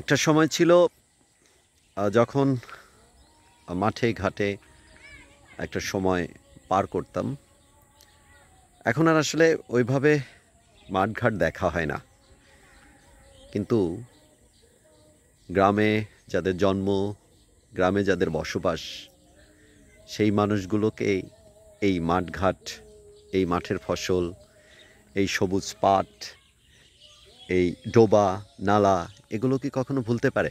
একটা সময় ছিল যখন মাঠে ঘাটে একটা সময় পার করতাম। এখন আর আসলে ওইভাবে মাঠঘাট দেখা হয় না, কিন্তু গ্রামে যাদের জন্ম, গ্রামে যাদের বসবাস, সেই মানুষগুলোকে এই মাঠঘাট, এই মাঠের ফসল, এই সবুজ পাট, এই ডোবা নালা, এগুলো কি কখনো ভুলতে পারে?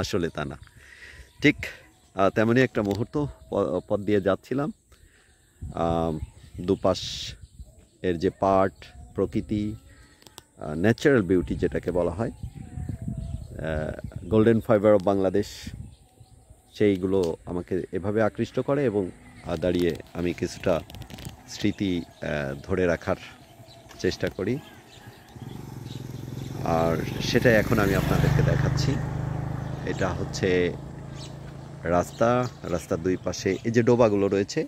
আসলে তা না। ঠিক তেমনই একটা মুহূর্ত পথ দিয়ে যাচ্ছিলাম। দুপাশ এর যে পাট, প্রকৃতি, ন্যাচারাল বিউটি যেটাকে বলা হয়, গোল্ডেন ফাইবার অফ বাংলাদেশ, সেইগুলো আমাকে এভাবে আকৃষ্ট করে এবং দাঁড়িয়ে আমি কিছুটা স্মৃতি ধরে রাখার চেষ্টা করি। আর সেটাই এখন আমি আপনাদেরকে দেখাচ্ছি। এটা হচ্ছে রাস্তার দুই পাশে এই যে ডোবাগুলো রয়েছে,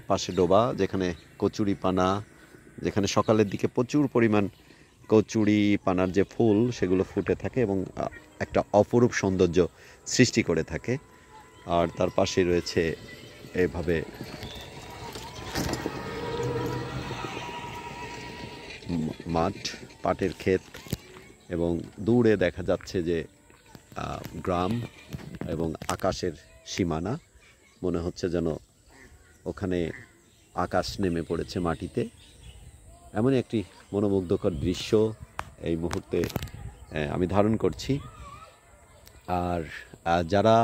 পাশে ডোবা, যেখানে কচুরি পানা, যেখানে সকালের দিকে প্রচুর পরিমাণ কচুরি পানার যে ফুল সেগুলো ফুটে থাকে এবং একটা অপরূপ সৌন্দর্য সৃষ্টি করে থাকে। আর তার পাশে রয়েছে এভাবে মাঠ, পাটের ক্ষেত, এবং দূরে দেখা যাচ্ছে যে গ্রাম এবং আকাশের সীমানা। মনে হচ্ছে যেন ওখানে আকাশ নেমে পড়েছে মাটিতে। এমনই একটি মনোমুগ্ধকর দৃশ্য এই মুহূর্তে আমি ধারণ করছি। আর যারা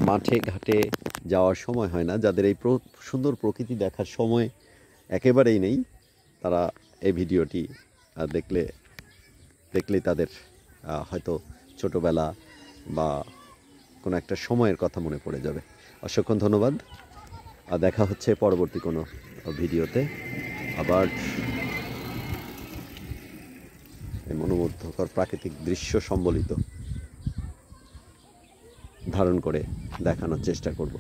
মাঠে ঘাটে যাওয়ার সময় হয় না, যাদের এই সুন্দর প্রকৃতি দেখার সময় একেবারেই নেই, তারা এই ভিডিওটি দেখলেই তাদের হয়তো ছোটোবেলা বা কোনো একটা সময়ের কথা মনে পড়ে যাবে। অসংখ্য ধন্যবাদ। দেখা হচ্ছে পরবর্তী কোনো ভিডিওতে। আবার এই মনোমুগ্ধকর প্রাকৃতিক দৃশ্য সম্বলিত ধারণ করে দেখানোর চেষ্টা করব।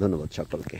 ধন্যবাদ সকলকে।